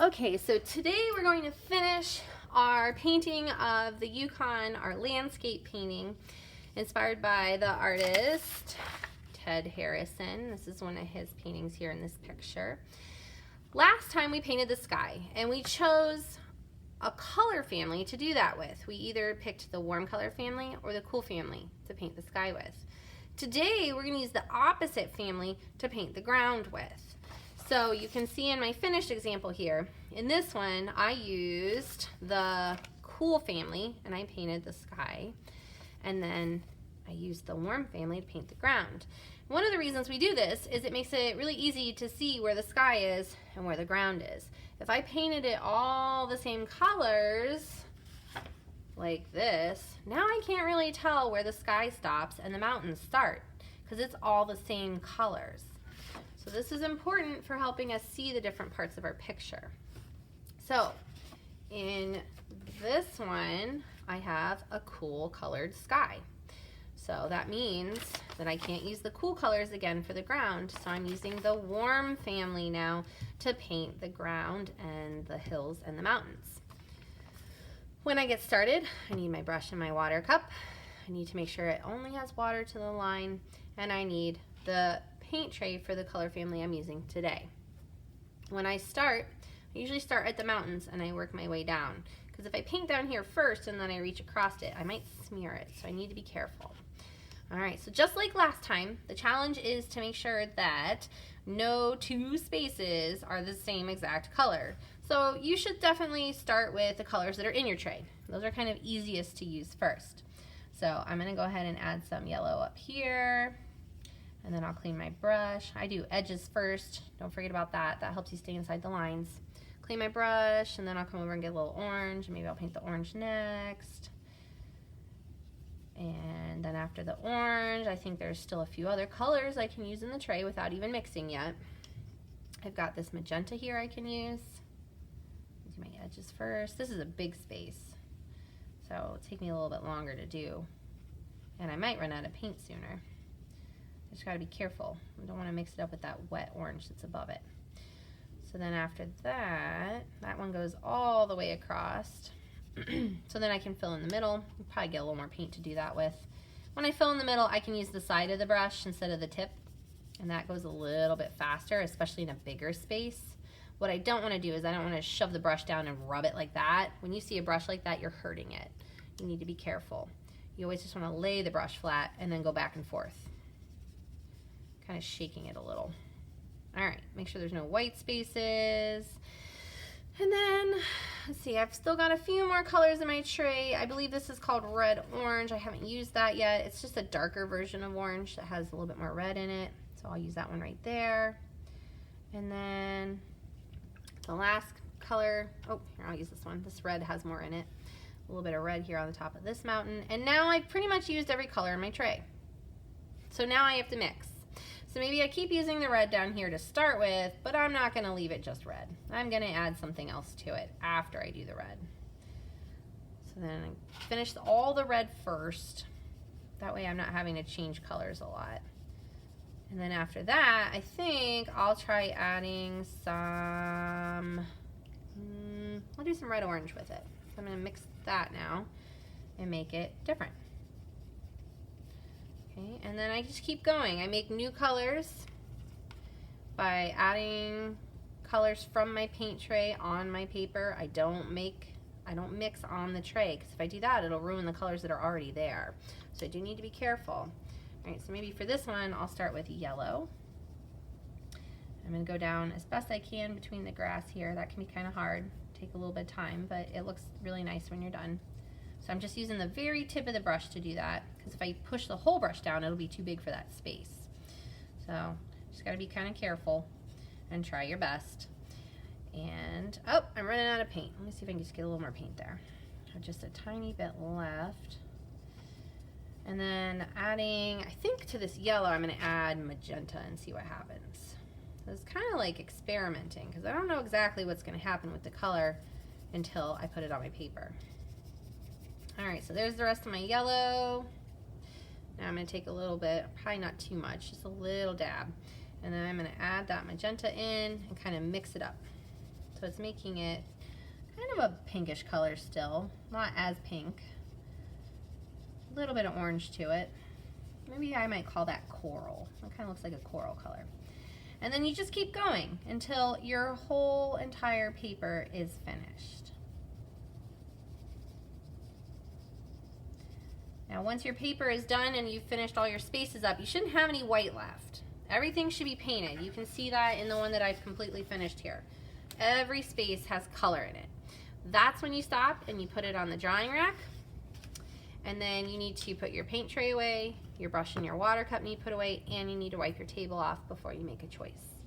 Okay, so today we're going to finish our painting of the Yukon, our landscape painting, inspired by the artist Ted Harrison. This is one of his paintings here in this picture. Last time we painted the sky, and we chose a color family to do that with. We either picked the warm color family or the cool family to paint the sky with. Today we're going to use the opposite family to paint the ground with. So you can see in my finished example here, in this one I used the cool family and I painted the sky, and then I used the warm family to paint the ground. One of the reasons we do this is it makes it really easy to see where the sky is and where the ground is. If I painted it all the same colors like this, now I can't really tell where the sky stops and the mountains start because it's all the same colors. So this is important for helping us see the different parts of our picture. So in this one, I have a cool colored sky. So that means that I can't use the cool colors again for the ground. So I'm using the warm family now to paint the ground and the hills and the mountains. When I get started, I need my brush and my water cup. I need to make sure it only has water to the line, and I need the paint tray for the color family I'm using today. When I start, I usually start at the mountains and I work my way down, because if I paint down here first and then I reach across it, I might smear it, so I need to be careful. Alright, so just like last time, the challenge is to make sure that no two spaces are the same exact color. So you should definitely start with the colors that are in your tray. Those are kind of easiest to use first. So I'm going to go ahead and add some yellow up here. And then I'll clean my brush. I do edges first. Don't forget about that. That helps you stay inside the lines. Clean my brush, and then I'll come over and get a little orange. Maybe I'll paint the orange next. And then after the orange, I think there's still a few other colors I can use in the tray without even mixing yet. I've got this magenta here I can use. Do my edges first. This is a big space, so it'll take me a little bit longer to do. And I might run out of paint sooner. Just got to be careful. I don't want to mix it up with that wet orange that's above it. So then after that, that one goes all the way across. So then I can fill in the middle. I'll probably get a little more paint to do that with. When I fill in the middle, I can use the side of the brush instead of the tip, and that goes a little bit faster, especially in a bigger space. What I don't want to do is I don't want to shove the brush down and rub it like that. When you see a brush like that, you're hurting it. You need to be careful. You always just want to lay the brush flat and then go back and forth, kind of shaking it a little. All right, make sure there's no white spaces. And then, let's see, I've still got a few more colors in my tray. I believe this is called red orange. I haven't used that yet. It's just a darker version of orange that has a little bit more red in it. So I'll use that one right there. And then the last color, oh, here, I'll use this one. This red has more in it. A little bit of red here on the top of this mountain. And now I've pretty much used every color in my tray. So now I have to mix. So maybe I keep using the red down here to start with, but I'm not going to leave it just red. I'm going to add something else to it after I do the red. So then I finish all the red first. That way I'm not having to change colors a lot. And then after that, I think I'll try adding some, I'll do some red orange with it. So I'm going to mix that now and make it different. Okay, and then I just keep going. I make new colors by adding colors from my paint tray on my paper. I don't mix on the tray, because if I do that, it'll ruin the colors that are already there. So I do need to be careful. All right, so maybe for this one, I'll start with yellow. I'm going to go down as best I can between the grass here. That can be kind of hard, take a little bit of time, but it looks really nice when you're done. So I'm just using the very tip of the brush to do that, because if I push the whole brush down, it'll be too big for that space. So just got to be kind of careful and try your best. And, oh, I'm running out of paint. Let me see if I can just get a little more paint there. Just a tiny bit left. And then adding, I think to this yellow, I'm going to add magenta and see what happens. So it's kind of like experimenting, because I don't know exactly what's going to happen with the color until I put it on my paper. Alright, so there's the rest of my yellow. Now I'm going to take a little bit, probably not too much, just a little dab. And then I'm going to add that magenta in and kind of mix it up. So it's making it kind of a pinkish color still, not as pink. A little bit of orange to it. Maybe I might call that coral. It kind of looks like a coral color. And then you just keep going until your whole entire paper is finished. Now once your paper is done and you've finished all your spaces up, you shouldn't have any white left. Everything should be painted. You can see that in the one that I've completely finished here. Every space has color in it. That's when you stop and you put it on the drying rack. And then you need to put your paint tray away, your brush and your water cup need put away, and you need to wipe your table off before you make a choice.